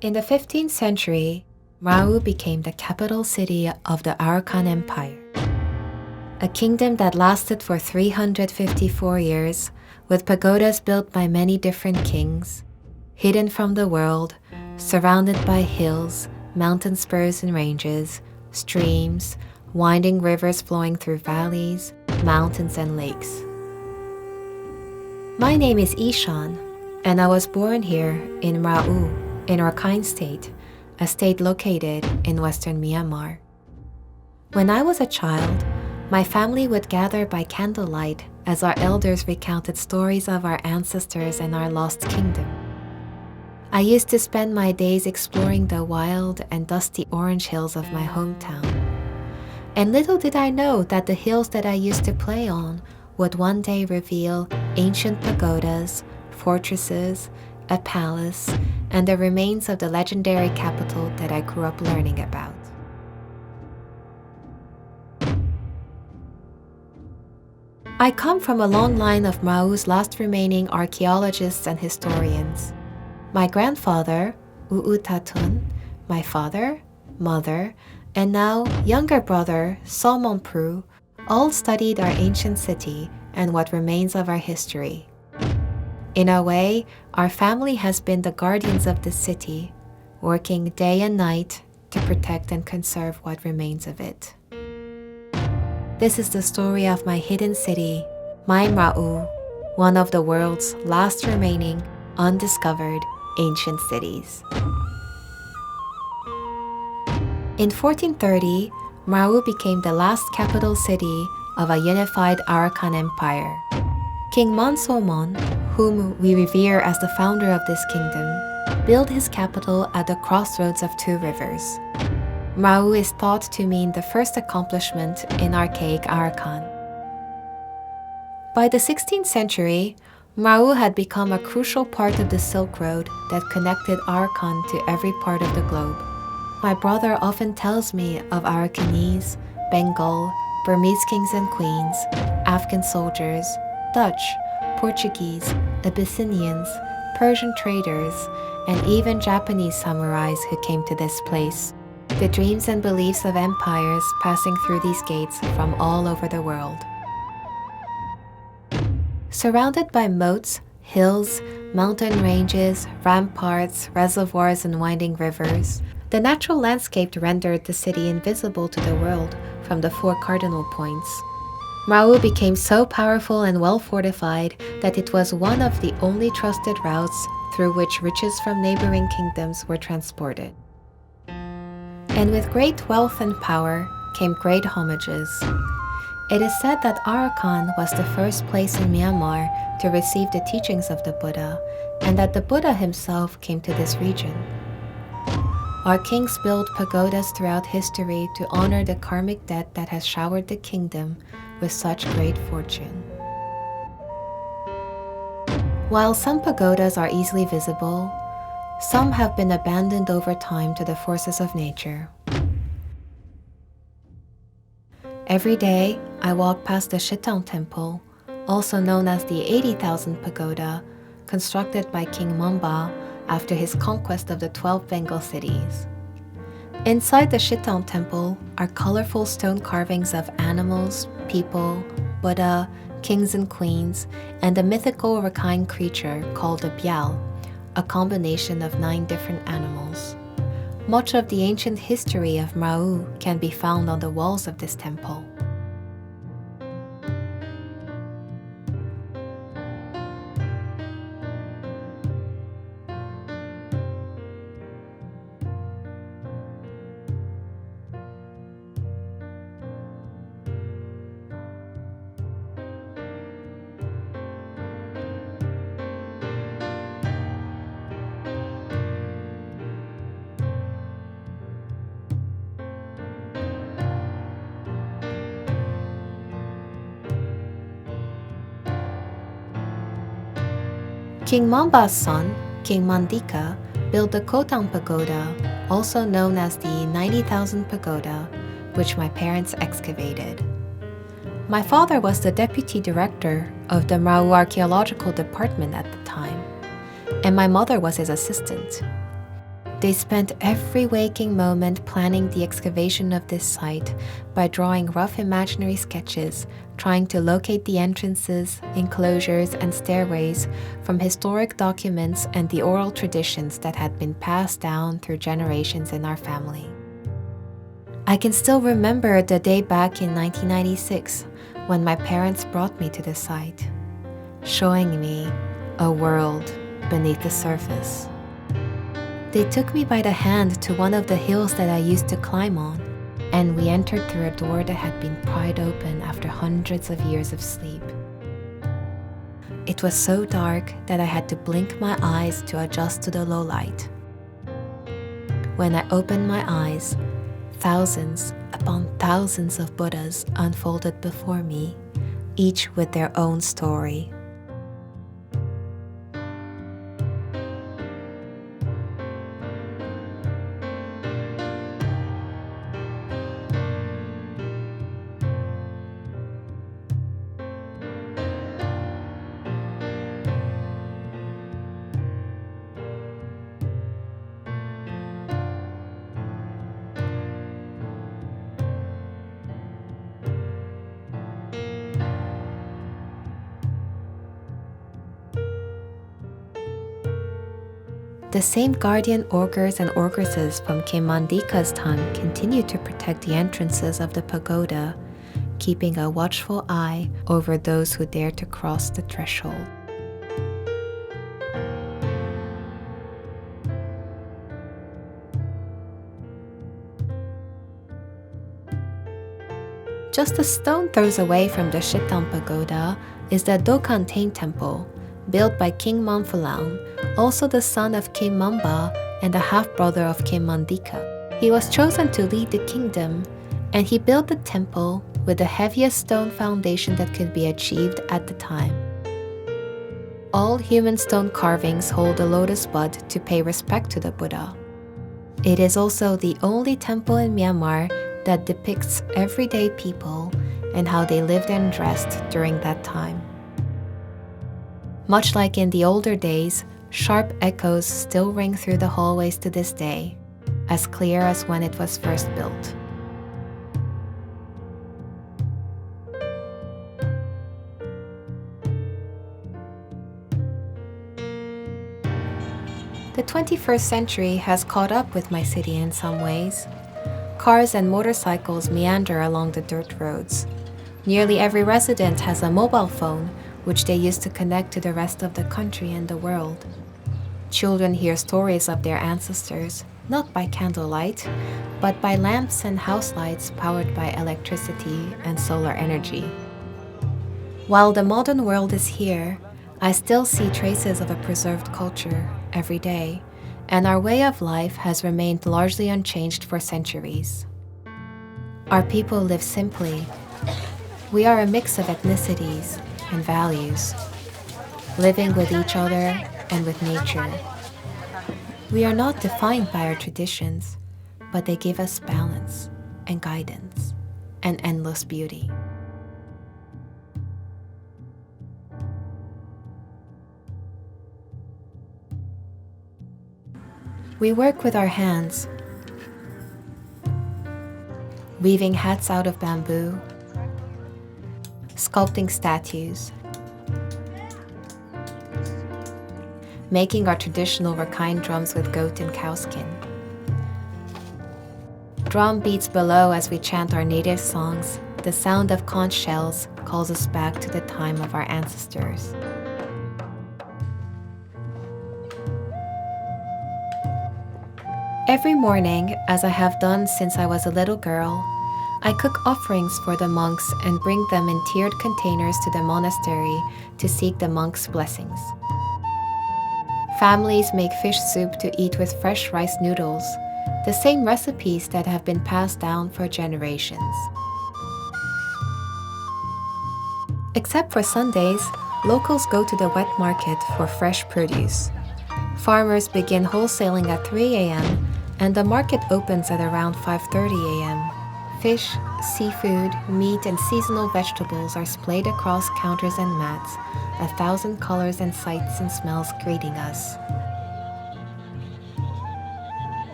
In the 15th century, Mrau became the capital city of the Arakan Empire, a kingdom that lasted for 354 years, with pagodas built by many different kings, hidden from the world, surrounded by hills, mountain spurs and ranges, streams, winding rivers flowing through valleys, mountains, and lakes. My name is Ishan, and I was born here in Mrau, in Rakhine State, a state located in western Myanmar. When I was a child, my family would gather by candlelight as our elders recounted stories of our ancestors and our lost kingdom. I used to spend my days exploring the wild and dusty orange hills of my hometown. And little did I know that the hills that I used to play on would one day reveal ancient pagodas, fortresses, a palace, and the remains of the legendary capital that I grew up learning about. I come from a long line of Mrau's last remaining archaeologists and historians. My grandfather, Tatun, my father, mother, and now younger brother, Solmonpru, all studied our ancient city and what remains of our history. In a way, our family has been the guardians of the city, working day and night to protect and conserve what remains of it. This is the story of my hidden city, my Mrau, one of the world's last remaining undiscovered ancient cities. In 1430, Mrau became the last capital city of a unified Arakan Empire. King Mansobon, whom we revere as the founder of this kingdom, built his capital at the crossroads of two rivers. Mrau is thought to mean the first accomplishment in archaic Arakan. By the 16th century, Mrau had become a crucial part of the Silk Road that connected Arakan to every part of the globe. My brother often tells me of Arakanese, Bengal, Burmese kings and queens, Afghan soldiers, Dutch, Portuguese, Abyssinians, Persian traders, and even Japanese samurais who came to this place. The dreams and beliefs of empires passing through these gates from all over the world. Surrounded by moats, hills, mountain ranges, ramparts, reservoirs, and winding rivers, the natural landscape rendered the city invisible to the world from the four cardinal points. Mrau became so powerful and well fortified that it was one of the only trusted routes through which riches from neighboring kingdoms were transported. And with great wealth and power came great homages. It is said that Arakan was the first place in Myanmar to receive the teachings of the Buddha, and that the Buddha himself came to this region. Our kings built pagodas throughout history to honor the karmic debt that has showered the kingdom with such great fortune. While some pagodas are easily visible, some have been abandoned over time to the forces of nature. Every day, I walk past the Shitang Temple, also known as the 80,000 Pagoda, constructed by King Mamba after his conquest of the 12 Bengal cities. Inside the Shitang Temple are colorful stone carvings of animals, people, Buddha, kings and queens, and a mythical Rakhine creature called a Byal, a combination of 9 different animals. Much of the ancient history of Mrau can be found on the walls of this temple. King Mamba's son, King Mandika, built the Kotang Pagoda, also known as the 90,000 Pagoda, which my parents excavated. My father was the deputy director of the Mrau Archaeological Department at the time, and my mother was his assistant. They spent every waking moment planning the excavation of this site by drawing rough imaginary sketches, trying to locate the entrances, enclosures, and stairways from historic documents and the oral traditions that had been passed down through generations in our family. I can still remember the day back in 1996 when my parents brought me to the site, showing me a world beneath the surface. They took me by the hand to one of the hills that I used to climb on, and we entered through a door that had been pried open after hundreds of years of sleep. It was so dark that I had to blink my eyes to adjust to the low light. When I opened my eyes, thousands upon thousands of Buddhas unfolded before me, each with their own story. The same guardian ogres and ogresses from King Mandika's time continue to protect the entrances of the pagoda, keeping a watchful eye over those who dare to cross the threshold. Just a stone throws away from the Shitang Pagoda is the Dokantain Temple, built by King Manphalang, also the son of King Mamba and the half-brother of King Mandika. He was chosen to lead the kingdom, and he built the temple with the heaviest stone foundation that could be achieved at the time. All human stone carvings hold a lotus bud to pay respect to the Buddha. It is also the only temple in Myanmar that depicts everyday people and how they lived and dressed during that time. Much like in the older days, sharp echoes still ring through the hallways to this day, as clear as when it was first built. The 21st century has caught up with my city in some ways. Cars and motorcycles meander along the dirt roads. Nearly every resident has a mobile phone, which they use to connect to the rest of the country and the world. Children hear stories of their ancestors, not by candlelight, but by lamps and house lights powered by electricity and solar energy. While the modern world is here, I still see traces of a preserved culture every day, and our way of life has remained largely unchanged for centuries. Our people live simply. We are a mix of ethnicities and values, living with each other and with nature. We are not defined by our traditions, but they give us balance and guidance and endless beauty. We work with our hands, weaving hats out of bamboo, sculpting statues, making our traditional Rakhine drums with goat and cow skin. Drum beats below as we chant our native songs. The sound of conch shells calls us back to the time of our ancestors. Every morning, as I have done since I was a little girl, I cook offerings for the monks and bring them in tiered containers to the monastery to seek the monks' blessings. Families make fish soup to eat with fresh rice noodles, the same recipes that have been passed down for generations. Except for Sundays, locals go to the wet market for fresh produce. Farmers begin wholesaling at 3 a.m., and the market opens at around 5:30 a.m. Fish, seafood, meat, and seasonal vegetables are splayed across counters and mats, 1,000 colors and sights and smells greeting us.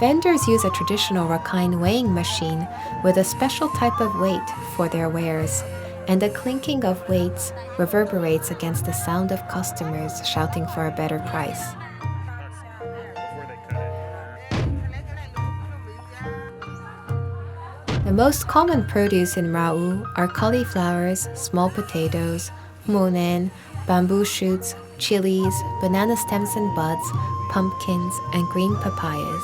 Vendors use a traditional Rakhine weighing machine with a special type of weight for their wares, and the clinking of weights reverberates against the sound of customers shouting for a better price. The most common produce in Rau are cauliflowers, small potatoes, monen, bamboo shoots, chilies, banana stems and buds, pumpkins, and green papayas.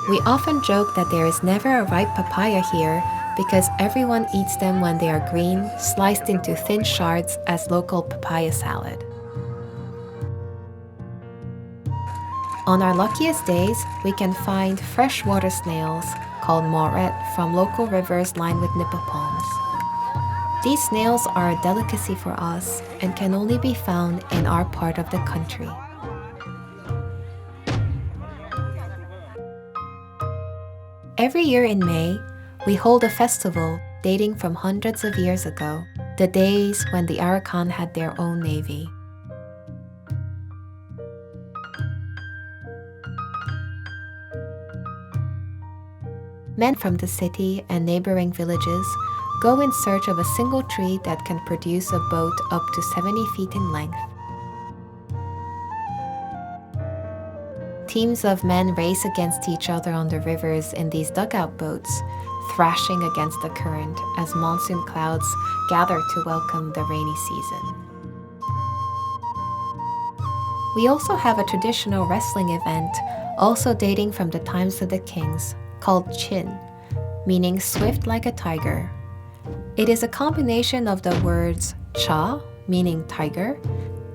We often joke that there is never a ripe papaya here because everyone eats them when they are green, sliced into thin shards as local papaya salad. On our luckiest days, we can find freshwater snails called moret from local rivers lined with nipa palms. These snails are a delicacy for us and can only be found in our part of the country. Every year in May, we hold a festival dating from hundreds of years ago, the days when the Arakan had their own navy. Men from the city and neighboring villages go in search of a single tree that can produce a boat up to 70 feet in length. Teams of men race against each other on the rivers in these dugout boats, thrashing against the current as monsoon clouds gather to welcome the rainy season. We also have a traditional wrestling event, also dating from the times of the kings, called Chin, meaning swift like a tiger. It is a combination of the words cha, meaning tiger,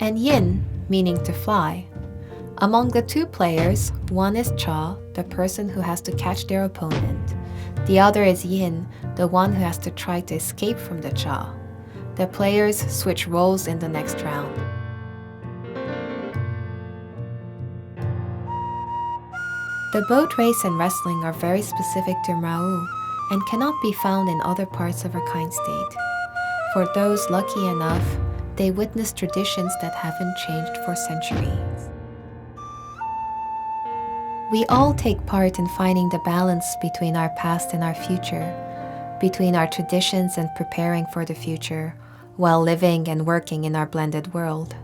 and yin, meaning to fly. Among the two players, one is cha, the person who has to catch their opponent. The other is yin, the one who has to try to escape from the cha. The players switch roles in the next round. The boat race and wrestling are very specific to Mrau and cannot be found in other parts of Rakhine State. For those lucky enough, they witness traditions that haven't changed for centuries. We all take part in finding the balance between our past and our future, between our traditions and preparing for the future, while living and working in our blended world.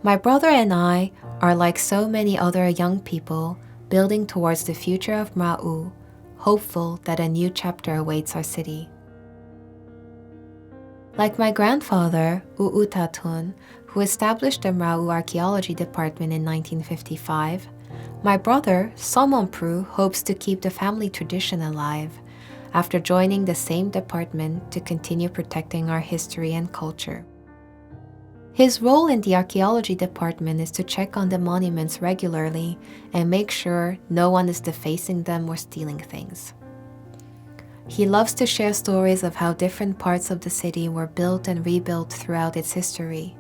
My brother and I are like so many other young people building towards the future of Mrau, hopeful that a new chapter awaits our city. Like my grandfather, Tatun, who established the Mrau Archaeology Department in 1955, my brother, Somonpru, hopes to keep the family tradition alive after joining the same department to continue protecting our history and culture. His role in the archaeology department is to check on the monuments regularly and make sure no one is defacing them or stealing things. He loves to share stories of how different parts of the city were built and rebuilt throughout its history,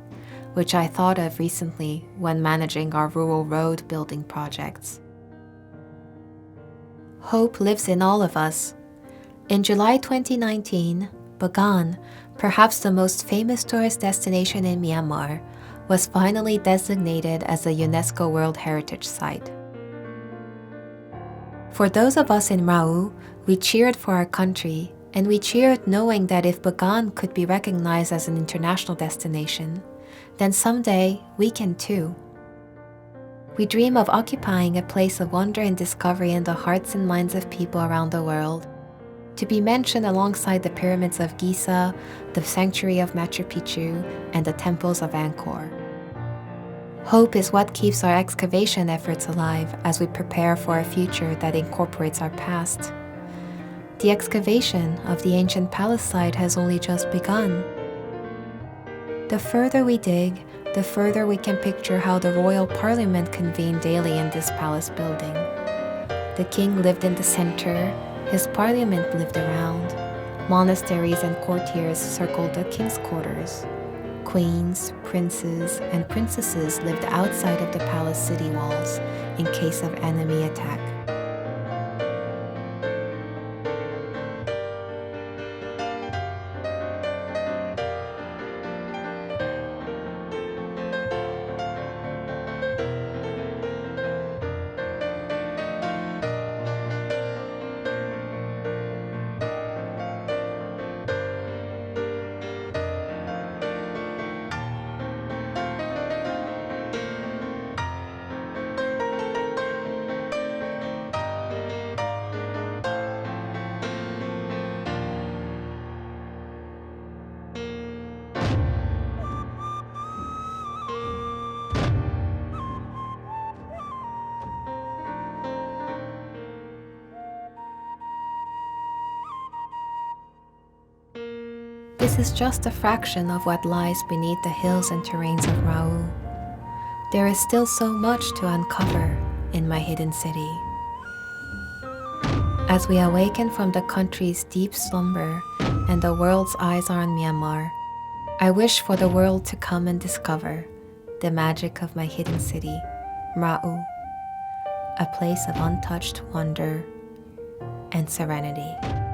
which I thought of recently when managing our rural road building projects. Hope lives in all of us. In July 2019, Bagan, perhaps the most famous tourist destination in Myanmar, was finally designated as a UNESCO World Heritage Site. For those of us in Mrau, we cheered for our country, and we cheered knowing that if Bagan could be recognized as an international destination, then someday we can too. We dream of occupying a place of wonder and discovery in the hearts and minds of people around the world, to be mentioned alongside the pyramids of Giza, the sanctuary of Machu Picchu, and the temples of Angkor. Hope is what keeps our excavation efforts alive as we prepare for a future that incorporates our past. The excavation of the ancient palace site has only just begun. The further we dig, the further we can picture how the royal parliament convened daily in this palace building. The king lived in the center, his parliament lived around. Monasteries and courtiers circled the king's quarters. Queens, princes, and princesses lived outside of the palace city walls in case of enemy attack. this is just a fraction of what lies beneath the hills and terrains of Ra'u. There is still so much to uncover in my hidden city. As we awaken from the country's deep slumber and the world's eyes are on Myanmar, I wish for the world to come and discover the magic of my hidden city, Ra'u, a place of untouched wonder and serenity.